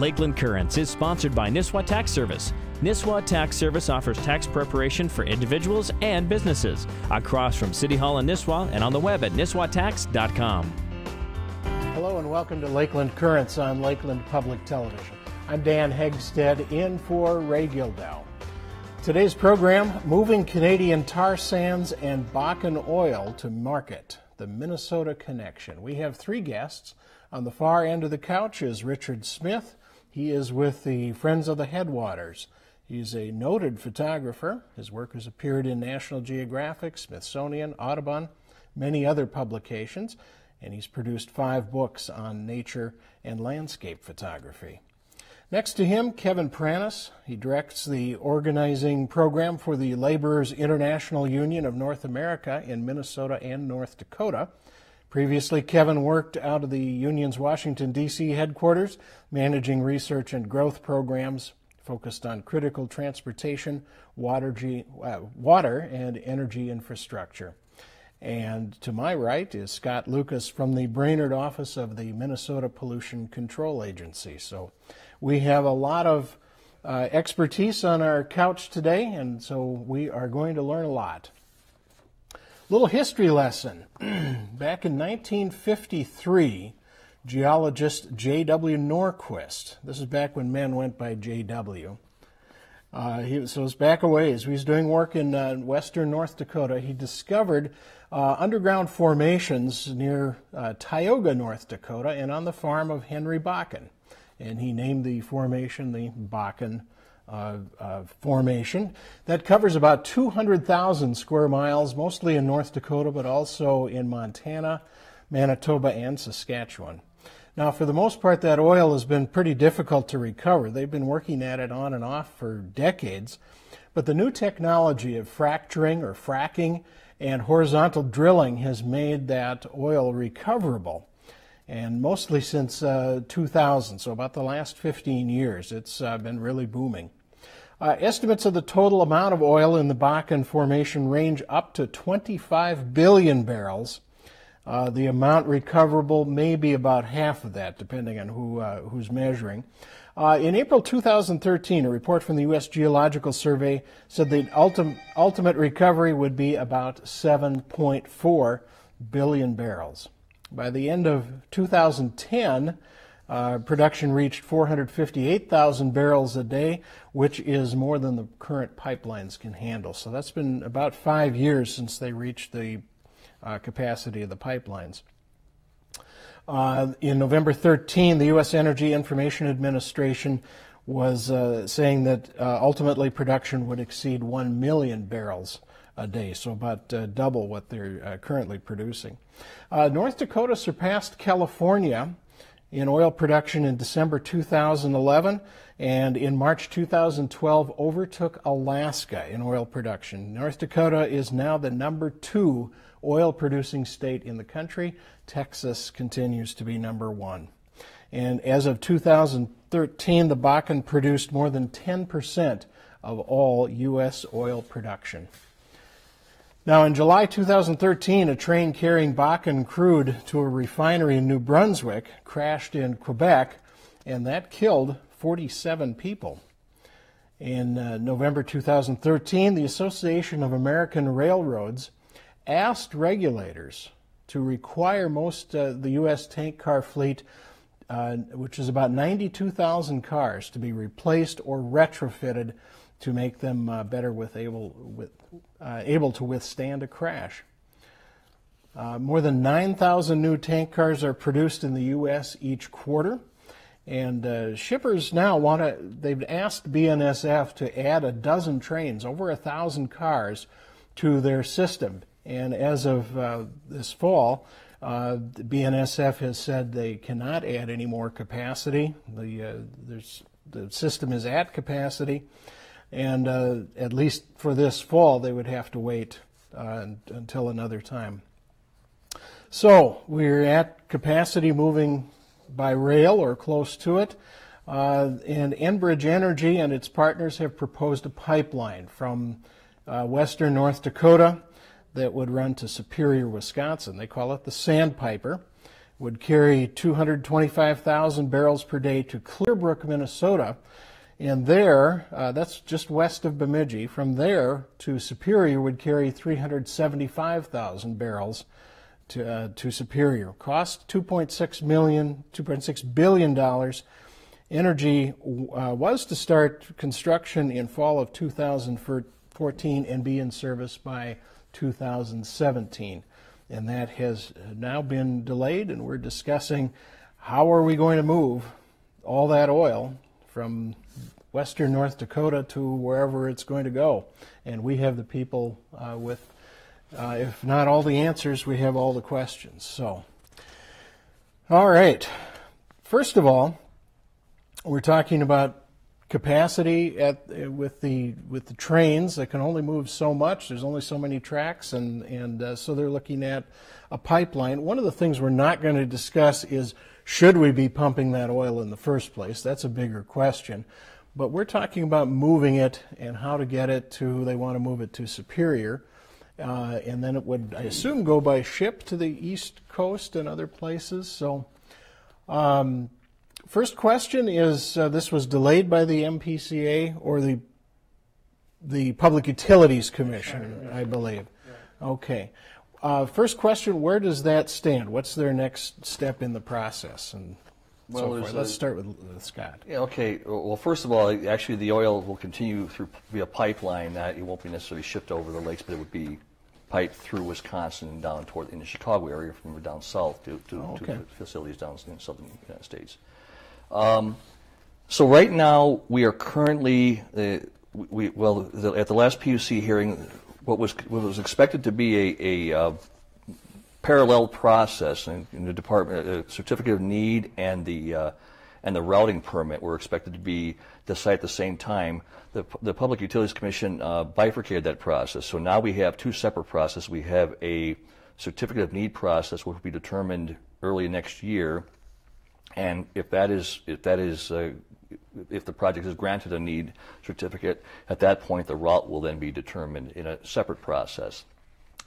Lakeland Currents is sponsored by Nisswa Tax Service. Nisswa Tax Service offers tax preparation for individuals and businesses across from City Hall in Nisswa and on the web at nisswatax.com. Hello and welcome to Lakeland Currents on Lakeland Public Television. I'm Dan Hegstead in for Ray Gildow. Today's program, moving Canadian tar sands and Bakken oil to market, the Minnesota Connection. We have three guests. On the far end of the couch is Richard Smith. He is with the Friends of the Headwaters. He's a noted photographer. His work has appeared in National Geographic, Smithsonian, Audubon, many other publications, and he's produced 5 books on nature and landscape photography. Next to him, Kevin Pranis. He directs the organizing program for the Laborers International Union of North America in Minnesota and North Dakota. Previously, Kevin worked out of the union's Washington, D.C. headquarters, managing research and growth programs focused on critical transportation, water and energy infrastructure. And to my right is Scott Lucas from the Brainerd office of the Minnesota Pollution Control Agency. So we have a lot of expertise on our couch today, and so we are going to learn a lot. Little history lesson. Back in 1953, geologist J.W. Norquist, this is back when men went by J.W., so it's back a ways. He was doing work in western North Dakota. He discovered underground formations near Tioga, North Dakota, and on the farm of Henry Bakken. And he named the formation the Bakken formation. That covers about 200,000 square miles, mostly in North Dakota, but also in Montana, Manitoba, and Saskatchewan. Now, for the most part, that oil has been pretty difficult to recover. They've been working at it on and off for decades, but the new technology of fracturing or fracking and horizontal drilling has made that oil recoverable. And mostly since 2000, so about the last 15 years, it's been really booming. Estimates of the total amount of oil in the Bakken Formation range up to 25 billion barrels. The amount recoverable may be about half of that, depending on who's measuring. In April 2013, a report from the U.S. Geological Survey said the ultimate recovery would be about 7.4 billion barrels. By the end of 2010, production reached 458,000 barrels a day, which is more than the current pipelines can handle. So that's been about 5 years since they reached the capacity of the pipelines. In November 13, the U.S. Energy Information Administration was saying that ultimately production would exceed 1 million barrels a day, so about double what they're currently producing. North Dakota surpassed California in oil production in December 2011, and in March 2012 overtook Alaska in oil production. North Dakota is now the #2 oil-producing state in the country. Texas continues to be #1. And as of 2013, the Bakken produced more than 10% of all U.S. oil production. Now, in July 2013, a train carrying Bakken crude to a refinery in New Brunswick crashed in Quebec, and that killed 47 people. In November 2013, the Association of American Railroads asked regulators to require most the U.S. tank car fleet, which is about 92,000 cars, to be replaced or retrofitted to make them better able to withstand a crash. More than 9,000 new tank cars are produced in the U.S. each quarter, and shippers now they've asked BNSF to add a dozen trains, over 1,000 cars, to their system. And as of this fall, BNSF has said they cannot add any more capacity. The system is at capacity. And at least for this fall, they would have to wait until another time. So we're at capacity moving by rail or close to it. And Enbridge Energy and its partners have proposed a pipeline from western North Dakota that would run to Superior, Wisconsin. They call it the Sandpiper. would carry 225,000 barrels per day to Clearbrook, Minnesota. And there, that's just west of Bemidji. From there to Superior would carry 375,000 barrels to Superior. Cost $2.6 billion. Energy was to start construction in fall of 2014 and be in service by 2017. And that has now been delayed, and we're discussing how are we going to move all that oil from western North Dakota to wherever it's going to go. And we have the people with, if not all the answers, we have all the questions. So, all right. First of all, we're talking about capacity with the trains. They can only move so much. There's only so many tracks, and so they're looking at a pipeline. One of the things we're not going to discuss is should we be pumping that oil in the first place? That's a bigger question. But we're talking about moving it and how to get it to, they want to move it to Superior. And then it would, I assume, go by ship to the East Coast and other places. So first question is, this was delayed by the MPCA or the Public Utilities Commission, I believe. Okay. First question, where does that stand? What's their next step in the process? And so forth. Let's start with Scott. Yeah, okay. Well, first of all, actually the oil will continue through via pipeline. It won't be necessarily shipped over the lakes, but it would be piped through Wisconsin and down toward in the Chicago area from down south to facilities down in southern United States. So right now we are currently at the last PUC hearing, what was expected to be a parallel process in the department, certificate of need and the routing permit were expected to be decided at the same time. The Public Utilities Commission bifurcated that process. So now we have two separate processes. We have a certificate of need process, which will be determined early next year, and if the project is granted a need certificate, at that point the route will then be determined in a separate process.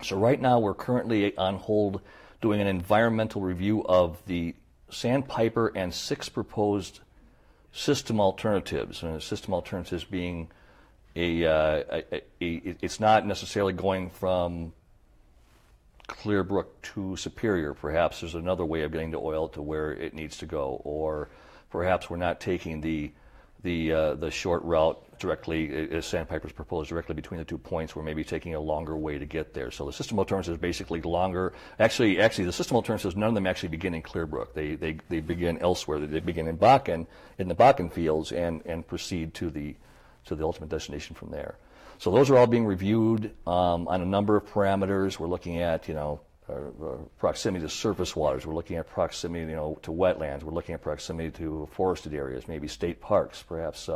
So right now we're currently on hold doing an environmental review of the Sandpiper and 6 proposed system alternatives. And the system alternatives being it's not necessarily going from Clearbrook to Superior. Perhaps there's another way of getting the oil to where it needs to go, or perhaps we're not taking the short route directly, as Sandpiper's proposed, directly between the 2 points. We're maybe taking a longer way to get there. So the system alternatives is basically longer. Actually, the system alternatives, none of them actually begin in Clearbrook. They begin elsewhere. They begin in Bakken, in the Bakken fields, and proceed to the ultimate destination from there. So those are all being reviewed on a number of parameters. We're looking at, proximity to surface waters. We're looking at proximity, to wetlands. We're looking at proximity to forested areas, maybe state parks, perhaps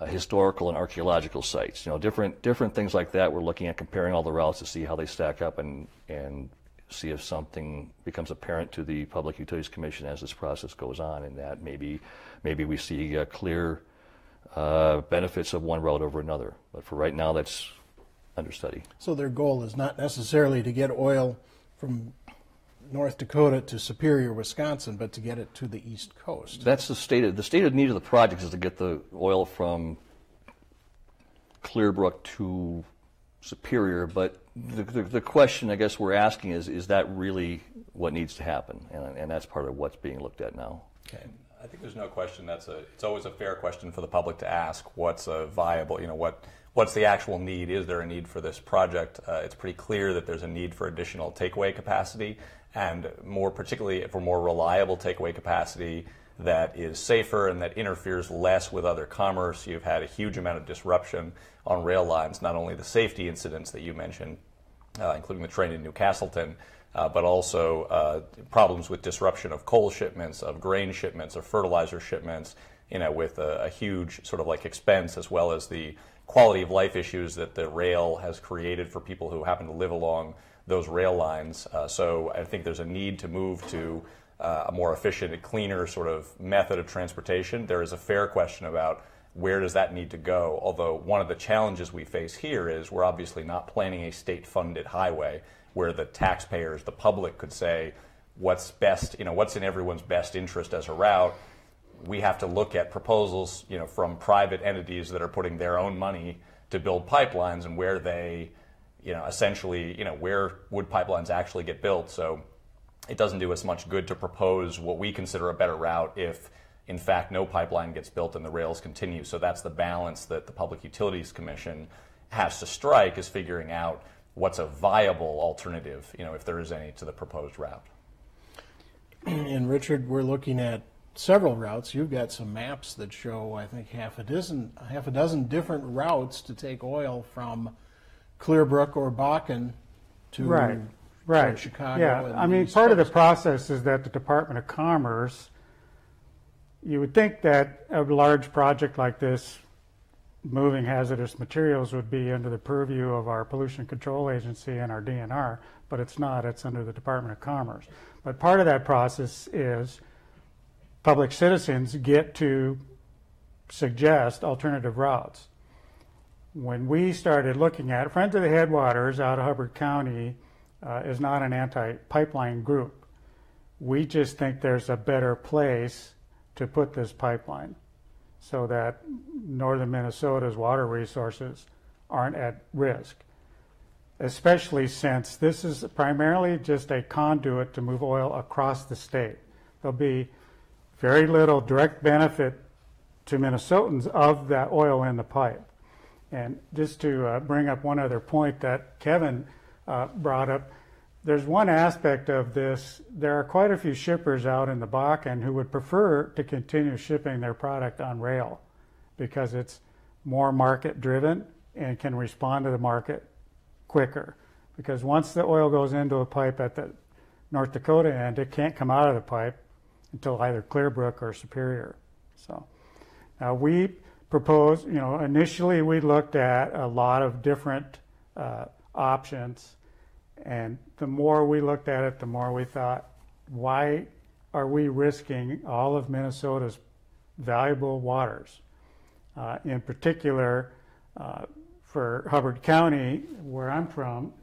historical and archaeological sites. Different things like that. We're looking at comparing all the routes to see how they stack up and see if something becomes apparent to the Public Utilities Commission as this process goes on, and that maybe we see clear benefits of one route over another. But for right now, that's under study. So their goal is not necessarily to get oil from North Dakota to Superior, Wisconsin, but to get it to the East Coast. That's the stated need of the project is to get the oil from Clearbrook to Superior. But the question I guess we're asking is that really what needs to happen? And that's part of what's being looked at now. Okay. I think there's no question it's always a fair question for the public to ask. What's a viable, what's the actual need? Is there a need for this project? It's pretty clear that there's a need for additional takeaway capacity, and more particularly for more reliable takeaway capacity that is safer and that interferes less with other commerce. You've had a huge amount of disruption on rail lines, not only the safety incidents that you mentioned, including the train in New Castleton, but also problems with disruption of coal shipments, of grain shipments, of fertilizer shipments, with a huge sort of like expense, as well as the quality of life issues that the rail has created for people who happen to live along those rail lines. So I think there's a need to move to a more efficient and cleaner sort of method of transportation. There is a fair question about where does that need to go, although one of the challenges we face here is we're obviously not planning a state-funded highway where the taxpayers, the public, could say, what's best, what's in everyone's best interest as a route, we have to look at proposals, from private entities that are putting their own money to build pipelines and where they, essentially, where would pipelines actually get built. So it doesn't do us much good to propose what we consider a better route if, in fact, no pipeline gets built and the rails continue. So that's the balance that the Public Utilities Commission has to strike, is figuring out what's a viable alternative, if there is any, to the proposed route. And Richard, we're looking at several routes. You've got some maps that show, I think, half a dozen different routes to take oil from Clearbrook or Bakken to right. Chicago. Yeah, I mean, part of the process is that the Department of Commerce, you would think that a large project like this, moving hazardous materials, would be under the purview of our Pollution Control Agency and our DNR, but it's not. It's under the Department of Commerce. But part of that process is public citizens get to suggest alternative routes. When we started looking at it, Friends of the Headwaters out of Hubbard County is not an anti-pipeline group. We just think there's a better place to put this pipeline so that northern Minnesota's water resources aren't at risk, especially since this is primarily just a conduit to move oil across the state. There'll be very little direct benefit to Minnesotans of that oil in the pipe. And just to bring up one other point that Kevin brought up, there's one aspect of this. There are quite a few shippers out in the Bakken who would prefer to continue shipping their product on rail because it's more market driven and can respond to the market quicker. Because once the oil goes into a pipe at the North Dakota end, it can't come out of the pipe until either Clearbrook or Superior. So now we proposed, initially we looked at a lot of different options. And the more we looked at it, the more we thought, why are we risking all of Minnesota's valuable waters? In particular, for Hubbard County, where I'm from,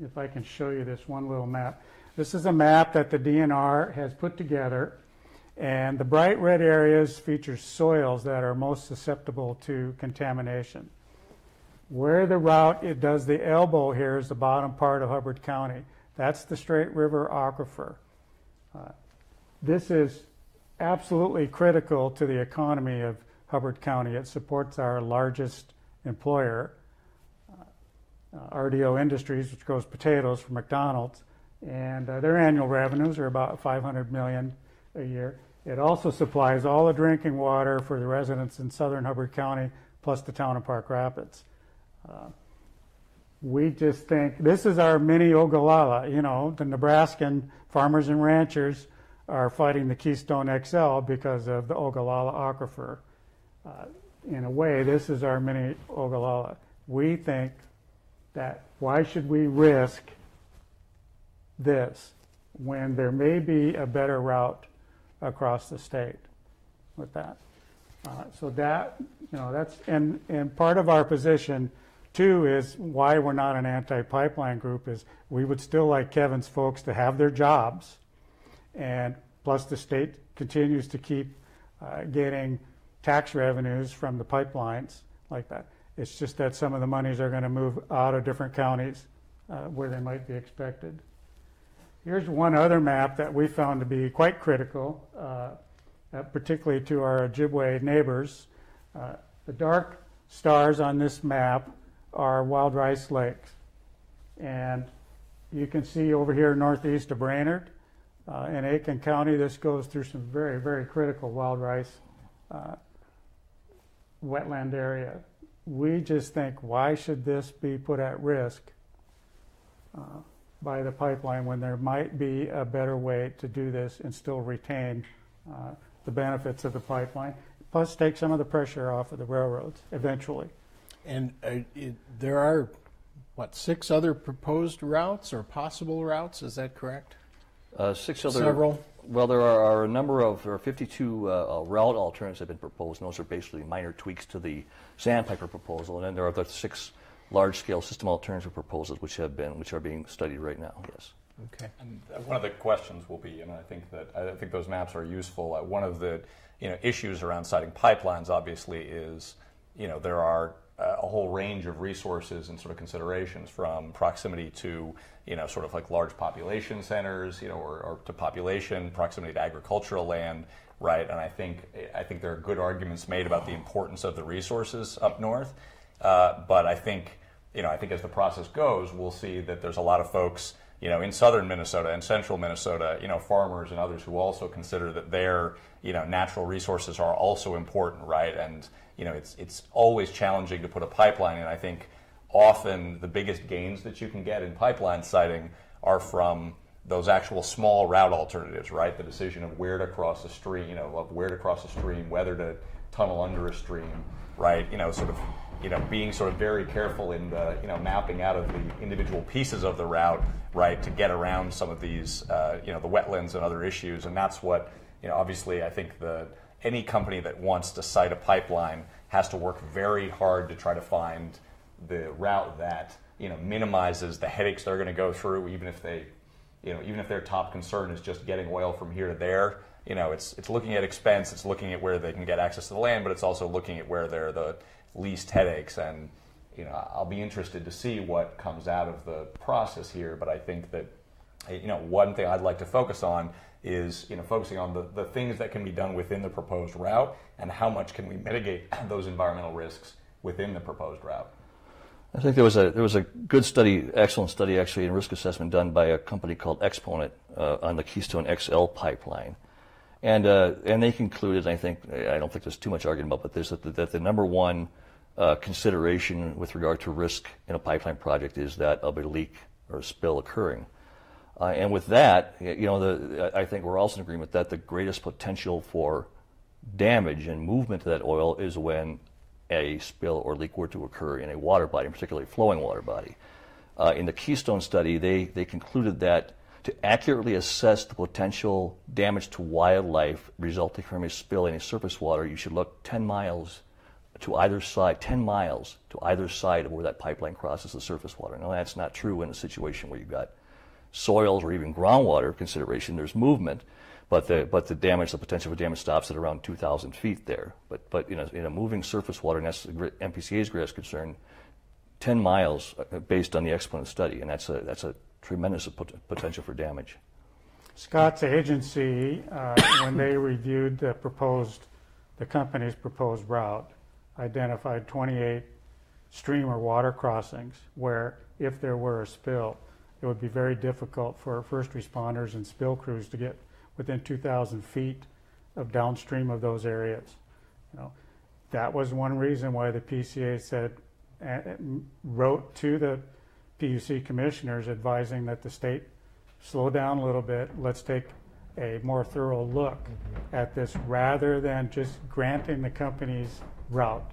if I can show you this one little map. This is a map that the DNR has put together, and the bright red areas feature soils that are most susceptible to contamination. Where the route, it does the elbow here, is the bottom part of Hubbard County. That's the Straight River Aquifer. This is absolutely critical to the economy of Hubbard County. It supports our largest employer, RDO Industries, which grows potatoes for McDonald's, and their annual revenues are about $500 million a year. It also supplies all the drinking water for the residents in southern Hubbard County, plus the town of Park Rapids. We just think this is our mini Ogallala. The Nebraskan farmers and ranchers are fighting the Keystone XL because of the Ogallala Aquifer. In a way, this is our mini Ogallala. We think that why should we risk this when there may be a better route across the state with that? So that, that's, and part of our position too is why we're not an anti-pipeline group is we would still like Kevin's folks to have their jobs, and plus the state continues to keep getting tax revenues from the pipelines like that. It's just that some of the monies are going to move out of different counties where they might be expected. Here's one other map that we found to be quite critical, particularly to our Ojibwe neighbors. The dark stars on this map are wild rice lakes. And you can see over here northeast of Brainerd, in Aiken County, this goes through some very, very critical wild rice wetland area. We just think, why should this be put at risk by the pipeline when there might be a better way to do this and still retain the benefits of the pipeline, plus take some of the pressure off of the railroads eventually. And there are, 6 other proposed routes or possible routes? Is that correct? 6 other. Several? Well, there are a number of, there are 52 route alternatives that have been proposed, and those are basically minor tweaks to the Sandpiper proposal. And then there are the 6 large-scale system alternative proposals which are being studied right now, yes. Okay. And one of the questions will be, and I think those maps are useful. One of the issues around siting pipelines, obviously, is there are a whole range of resources and sort of considerations, from proximity to sort of like large population centers, or to population, proximity to agricultural land, right? And I think there are good arguments made about the importance of the resources up north, but I think as the process goes, we'll see that there's a lot of folks in southern Minnesota and central Minnesota, farmers and others who also consider that their, natural resources are also important, right? And, it's always challenging to put a pipeline in. I think often the biggest gains that you can get in pipeline siting are from those actual small route alternatives, right? The decision of where to cross a stream, whether to tunnel under a stream, right? Being sort of very careful in the, mapping out of the individual pieces of the route, right, to get around some of these, the wetlands and other issues. And that's what, obviously, I think any company that wants to site a pipeline has to work very hard to try to find the route that, minimizes the headaches they're going to go through, even if their top concern is just getting oil from here to there. It's looking at expense, it's looking at where they can get access to the land, but it's also looking at where they're the least headaches. And I'll be interested to see what comes out of the process here, but I think that one thing I'd like to focus on is focusing on the things that can be done within the proposed route, and how much can we mitigate those environmental risks within the proposed route. I think there was a good study, excellent study actually, in risk assessment done by a company called Exponent on the Keystone XL pipeline. And they concluded, I don't think there's too much argument about, but that the number one consideration with regard to risk in a pipeline project is that of a leak or a spill occurring. And with that, I think we're also in agreement that the greatest potential for damage and movement to that oil is when a spill or leak were to occur in a water body, particularly a flowing water body. In the Keystone study, they concluded that to accurately assess the potential damage to wildlife resulting from a spill in a surface water, you should look 10 miles to either side of where that pipeline crosses the surface water. Now, that's not true in a situation where you've got soils or even groundwater consideration. There's movement, but the potential for damage stops at around 2,000 feet there. But in a moving surface water, and that's MPCA's greatest concern, 10 miles based on the Exponent study, and that's a tremendous potential for damage. Scott's agency, when they reviewed the company's proposed route, identified 28 stream or water crossings where, if there were a spill, it would be very difficult for first responders and spill crews to get within 2,000 feet of downstream of those areas. That was one reason why the PCA wrote to the PUC commissioners advising that the state slow down a little bit. Let's take a more thorough look at this rather than just granting the company's route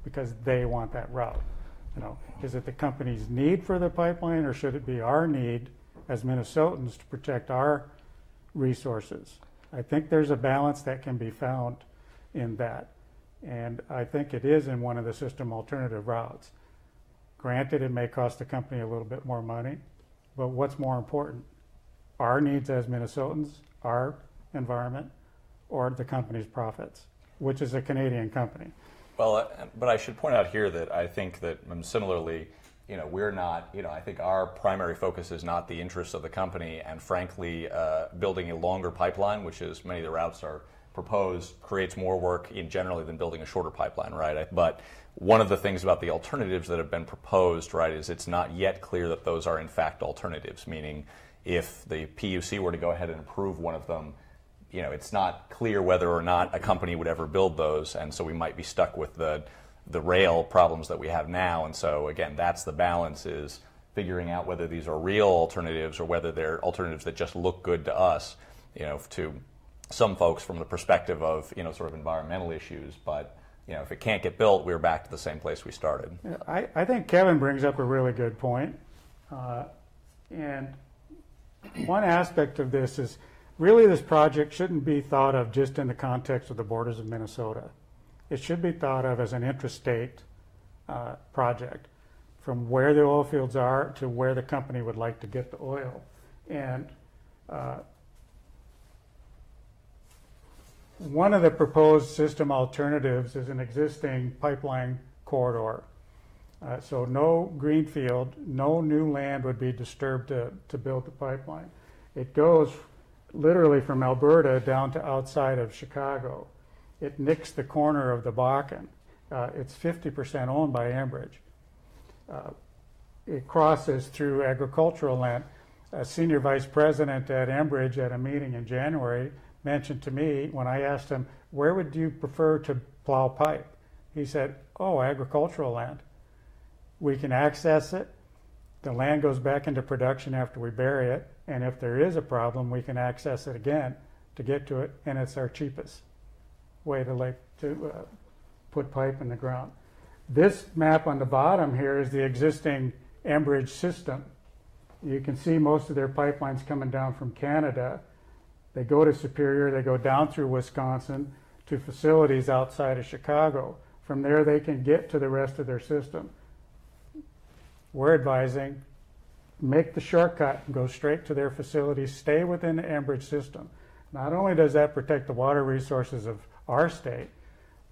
because they want that route. Is it the company's need for the pipeline, or should it be our need as Minnesotans to protect our resources? I think there's a balance that can be found in that. And I think it is in one of the system alternative routes. Granted, it may cost the company a little bit more money, but what's more important? Our needs as Minnesotans, our environment, or the company's profits, which is a Canadian company. Well, but I should point out here that I think that similarly, we're not, I think our primary focus is not the interests of the company, and frankly, building a longer pipeline, which is many of the routes are proposed, creates more work generally than building a shorter pipeline, right? But one of the things about the alternatives that have been proposed, right, is it's not yet clear that those are in fact alternatives, meaning if the PUC were to go ahead and approve one of them, it's not clear whether or not a company would ever build those, and so we might be stuck with the rail problems that we have now. And so again, that's the balance, is figuring out whether these are real alternatives or whether they're alternatives that just look good to us, to some folks from the perspective of sort of environmental issues. But if it can't get built, we're back to the same place we started. I think Kevin brings up a really good point. And one aspect of this is really this project shouldn't be thought of just in the context of the borders of Minnesota. It should be thought of as an intrastate project, from where the oil fields are to where the company would like to get the oil. And one of the proposed system alternatives is an existing pipeline corridor. So no greenfield, no new land would be disturbed to build the pipeline. It goes literally from Alberta down to outside of Chicago. It nicks the corner of the Bakken. It's 50% owned by Enbridge. It crosses through agricultural land. A senior vice president at Enbridge at a meeting in January mentioned to me when I asked him, where would you prefer to plow pipe? He said, oh, agricultural land. We can access it. The land goes back into production after we bury it. And if there is a problem, we can access it again to get to it. And it's our cheapest way to put pipe in the ground. This map on the bottom here is the existing Enbridge system. You can see most of their pipelines coming down from Canada. They go to Superior, they go down through Wisconsin to facilities outside of Chicago. From there, they can get to the rest of their system. We're advising, make the shortcut and go straight to their facilities, stay within the Enbridge system. Not only does that protect the water resources of our state,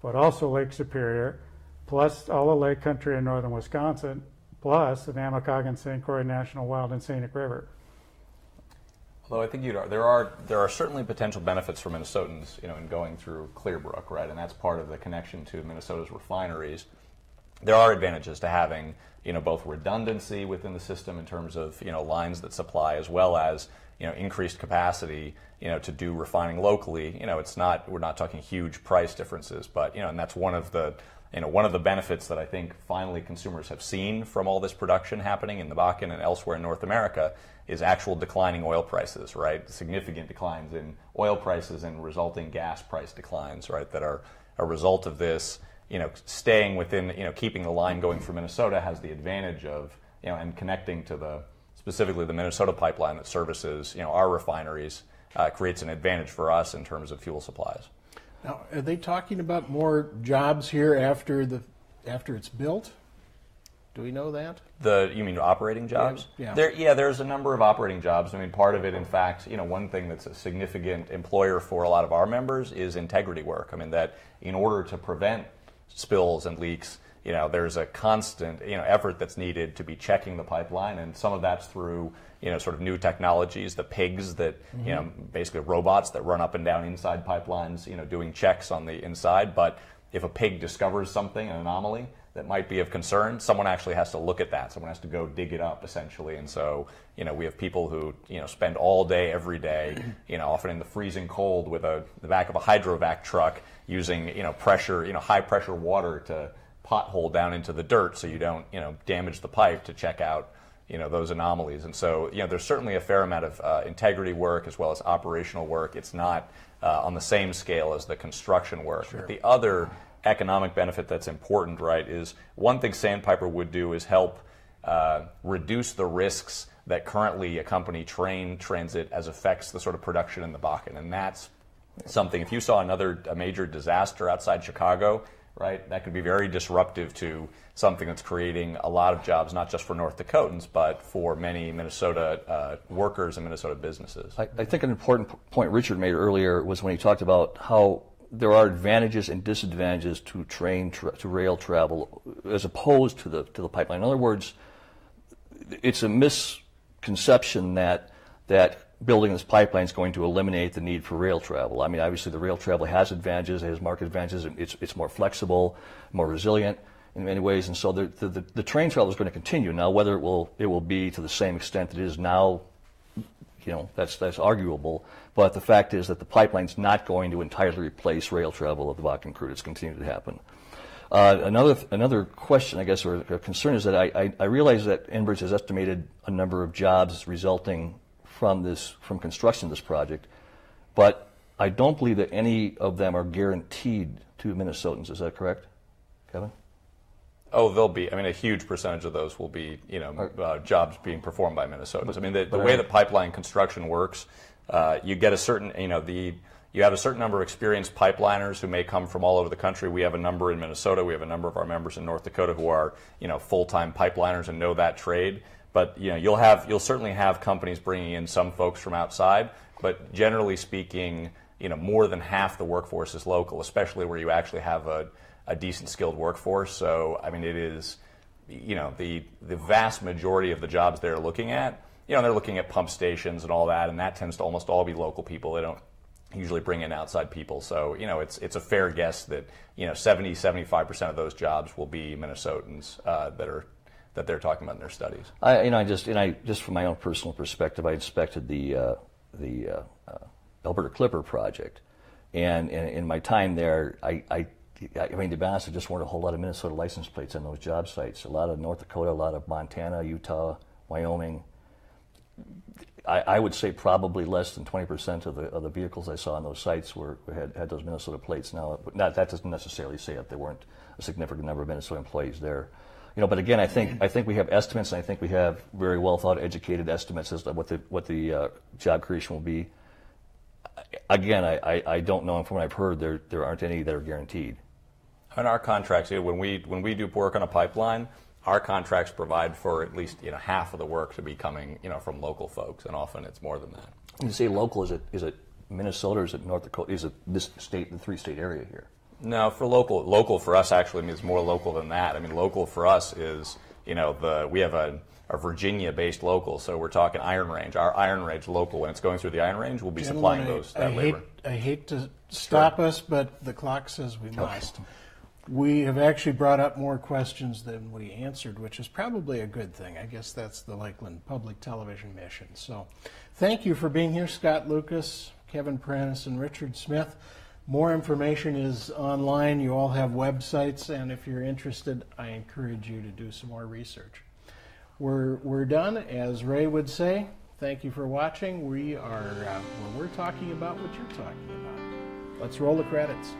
but also Lake Superior, plus all the lake country in northern Wisconsin, plus the Namakagon-St. Croix National Wild and Scenic River. Although I think there are certainly potential benefits for Minnesotans, in going through Clearbrook, right? And that's part of the connection to Minnesota's refineries. There are advantages to having, both redundancy within the system in terms of, lines that supply, as well as, increased capacity, to do refining locally. We're not talking huge price differences, but, and that's one of the benefits that I think finally consumers have seen from all this production happening in the Bakken and elsewhere in North America is actual declining oil prices, right? Significant declines in oil prices and resulting gas price declines, right? That are a result of this, staying within, keeping the line going for Minnesota has the advantage of, and connecting to specifically the Minnesota pipeline that services, our refineries, creates an advantage for us in terms of fuel supplies. Now, are they talking about more jobs here after it's built? Do we know that? You mean operating jobs? Yeah. There's a number of operating jobs. I mean, part of it, in fact, one thing that's a significant employer for a lot of our members is integrity work. I mean, that in order to prevent spills and leaks, there's a constant, effort that's needed to be checking the pipeline, and some of that's through, sort of new technologies, the pigs that, basically robots that run up and down inside pipelines, doing checks on the inside. But if a pig discovers something, an anomaly that might be of concern, someone actually has to look at that. Someone has to go dig it up, essentially. And so, we have people who, spend all day, every day, often in the freezing cold with the back of a hydrovac truck using, pressure, high pressure water to pothole down into the dirt so you don't, damage the pipe to check out, those anomalies. And so, there's certainly a fair amount of integrity work as well as operational work. It's not on the same scale as the construction work. Sure. But the other economic benefit that's important, right, is one thing Sandpiper would do is help reduce the risks that currently accompany train transit as affects the sort of production in the Bakken. And that's something, if you saw a major disaster outside Chicago, right, that could be very disruptive to something that's creating a lot of jobs, not just for North Dakotans, but for many Minnesota workers and Minnesota businesses. I think an important point Richard made earlier was when he talked about how there are advantages and disadvantages to to rail travel as opposed to the pipeline. In other words, it's a misconception that building this pipeline is going to eliminate the need for rail travel. I mean, obviously the rail travel has advantages, it has market advantages, it's more flexible, more resilient in many ways, and so the train travel is going to continue. Now, whether it will be to the same extent that it is now, that's arguable. But the fact is that the pipeline's not going to entirely replace rail travel of the Bakken crude. It's continuing to happen. Another question, I guess, or a concern is that I realize that Enbridge has estimated a number of jobs resulting from construction of this project, but I don't believe that any of them are guaranteed to Minnesotans. Is that correct, Kevin? Oh, they'll be. I mean, a huge percentage of those will be, jobs being performed by Minnesotans. I mean, the way that pipeline construction works, you get a certain, you have a certain number of experienced pipeliners who may come from all over the country. We have a number in Minnesota. We have a number of our members in North Dakota who are, full-time pipeliners and know that trade. But you'll certainly have companies bringing in some folks from outside, but generally speaking, more than half the workforce is local, especially where you actually have a decent skilled workforce. So I mean, it is, the vast majority of the jobs they're looking at, they're looking at pump stations and all that, and that tends to almost all be local people. They don't usually bring in outside people. So it's a fair guess that 70-75% of those jobs will be Minnesotans that they're talking about in their studies. Just from my own personal perspective, I inspected the Alberta Clipper project, and in my time there, I mean, to be honest, there just weren't a whole lot of Minnesota license plates on those job sites. A lot of North Dakota, a lot of Montana, Utah, Wyoming. I would say probably less than 20% of the vehicles I saw on those sites had those Minnesota plates. Now, that doesn't necessarily say that there weren't a significant number of Minnesota employees there. But again, I think we have estimates, and I think we have very well thought, educated estimates as to what the job creation will be. Again, I don't know, and from what I've heard, there aren't any that are guaranteed. In our contracts, when we do work on a pipeline, our contracts provide for at least half of the work to be coming from local folks, and often it's more than that. When you say local, is it Minnesota, or is it North Dakota? Is it this state, the three-state area here? No, for local for us actually means more local than that. I mean, local for us is we have a Virginia-based local, so we're talking Iron Range. Our Iron Range local, when it's going through the Iron Range, will be supplying that labor. I hate to stop us, but the clock says we must. We have actually brought up more questions than we answered, which is probably a good thing. I guess that's the Lakeland Public Television mission. So thank you for being here, Scott Lucas, Kevin Prentice, and Richard Smith. More information is online. You all have websites, and if you're interested, I encourage you to do some more research. We're done. As Ray would say, thank you for watching. We're talking about what you're talking about. Let's roll the credits.